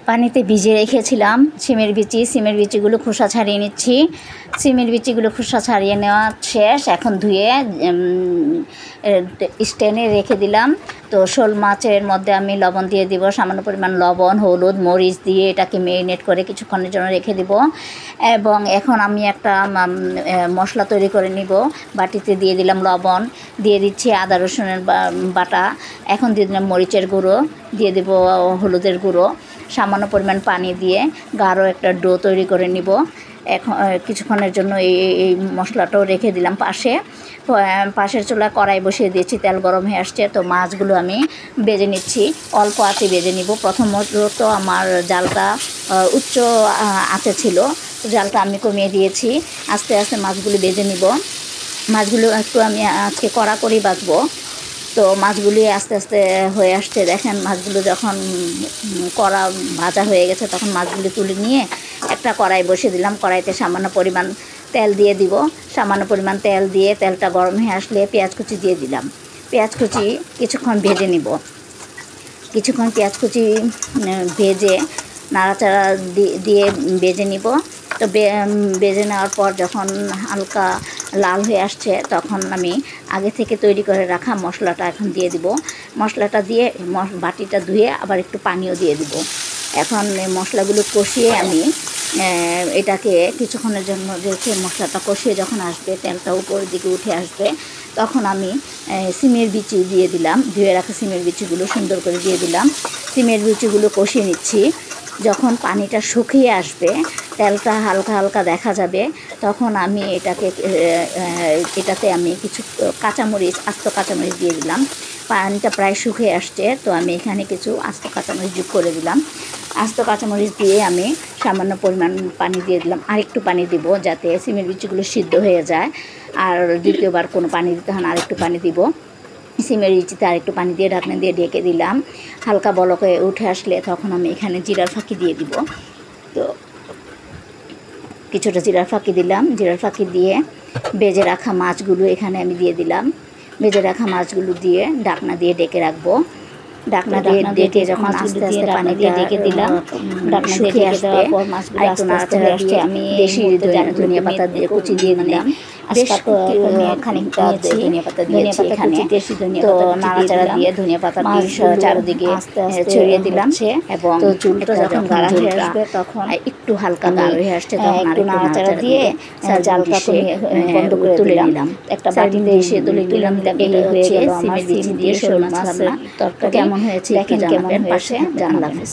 পানিতে ভিজিয়ে রেখেছিলাম সিমের বিচিগুলো খোসা ছাড়িয়ে নিচ্ছি। সিমের বিচিগুলো খোসা ছাড়িয়ে নেওয়া শেষ। এখন ধুয়ে স্ট্যান্ডে রেখে দিলাম। তো শোল মাছের মধ্যে আমি লবণ দিয়ে দিব, সামান্য পরিমাণ লবণ, হলুদ, মরিচ দিয়ে এটাকে ম্যারিনেট করে কিছুক্ষণের জন্য রেখে দিব। এবং এখন আমি একটা মশলা তৈরি করে নিব। বাটিতে দিয়ে দিলাম লবণ, দিয়ে দিচ্ছি আদা রসুনের বাটা, এখন দিয়ে দিলাম মরিচের গুঁড়ো, দিয়ে দেব হলুদের গুঁড়ো, সামান্য পরিমাণ পানি দিয়ে গাঢ় একটা ডো তৈরি করে নিব। এখন কিছুক্ষণের জন্য এই মশলাটাও রেখে দিলাম পাশে। পাশের চুলায় কড়াই বসিয়ে দিয়েছি, তেল গরম হয়ে আসছে। তো মাছগুলো আমি ভেজে নিচ্ছি, অল্প আঁচে ভেজে নিব। প্রথমত তো আমার জালটা উচ্চ আঁচে ছিল, তো জালটা আমি কমিয়ে দিয়েছি। আস্তে আস্তে মাছগুলো ভেজে নিব। মাছগুলো একটু আমি আজকে কড়া করেই ভাজবো। তো মাছগুলি আস্তে আস্তে হয়ে আসছে। দেখেন মাছগুলো যখন কড়া ভাজা হয়ে গেছে তখন মাছগুলি তুলে নিয়ে একটা কড়াই বসিয়ে দিলাম। কড়াইতে সামান্য পরিমাণ তেল দিয়ে দিব। সামান্য পরিমাণ তেল দিয়ে তেলটা গরম হয়ে আসলে পেঁয়াজ কুচি দিয়ে দিলাম। পেঁয়াজ কুচি কিছুক্ষণ ভেজে নিব। কিছুক্ষণ পেঁয়াজ কুচি ভেজে নাড়াচাড়া দিয়ে ভেজে নিব। তো ভেজে নেওয়ার পর যখন হালকা লাল হয়ে আসছে তখন আমি আগে থেকে তৈরি করে রাখা মশলাটা এখন দিয়ে দিব। মশলাটা দিয়ে বাটিটা ধুয়ে আবার একটু পানিও দিয়ে দিব। এখন মশলাগুলো কষিয়ে আমি এটাকে কিছুক্ষণের জন্য রেখে মশলাটা কষিয়ে যখন আসবে, তেলটা উপরের দিকে উঠে আসবে, তখন আমি সিমের বিচি দিয়ে দিলাম। ধুয়ে রাখা সিমের বিচিগুলো সুন্দর করে দিয়ে দিলাম। সিমের বিচিগুলো কষিয়ে নিচ্ছি। যখন পানিটা শুকিয়ে আসবে, তেলটা হালকা হালকা দেখা যাবে, তখন আমি এটাতে আমি কিছু আস্ত কাঁচামরিচ দিয়ে দিলাম। পানিটা প্রায় শুকিয়ে আসছে, তো আমি এখানে কিছু আস্ত কাঁচামরিচ যোগ করে দিলাম। আস্ত কাঁচামরিচ দিয়ে আমি সামান্য পরিমাণ পানি দিয়ে দিলাম। আরেকটু পানি দিব যাতে সিমের বিচিগুলো সিদ্ধ হয়ে যায়। আর দ্বিতীয়বার কোনো পানি দিতে হয় না, আরেকটু পানি দিব। সিমের বিচিতে আরেকটু পানি দিয়ে ঢাকনা দিয়ে ঢেকে দিলাম। হালকা বলক হয়ে উঠে আসলে তখন আমি এখানে জিরার ফাঁকি দিয়ে দিব। তো কিছুটা জিরার ফাঁকি দিলাম। জিরার ফাঁকি দিয়ে ভেজে রাখা মাছগুলো এখানে আমি দিয়ে দিলাম। ভেজে রাখা মাছগুলো দিয়ে ঢাকনা দিয়ে ঢেকে রাখবো। ঢাকনা দিয়ে ঢেকে যখন আস্তে আস্তে পানি দিয়ে ঢেকে দিলাম, ঢাকনা দিয়ে ঢেকে দেওয়ার পর মাছগুলো আস্তে আস্তে আসছে। আমি দেশি ধনিয়া পাতা দিয়ে কুচি দিয়ে দিলাম। খানিকটা ধনিয়া পাতা দিয়েছি এখানে। তো নাড়াচাড়া দিয়ে ধনিয়া পাতা চারদিকে ছড়িয়ে দিলাম। এবং চুলটা যখন গাঢ় হয়ে আসবে তখন একটু হালকা গাঢ় হয়ে আসছে, তখন একটু নাড়াচাড়া দিয়ে জালটা বন্ধ করে তুলে নিলাম। একটা বাটিতে এসে তুলে নিলাম। এটা হয়ে গেল আমার সিম দিয়ে শোল মাছ রান্না। তরকারি কেমন হয়েছে দেখেন, কেমন হয়েছে। আল্লাহ হাফেজ।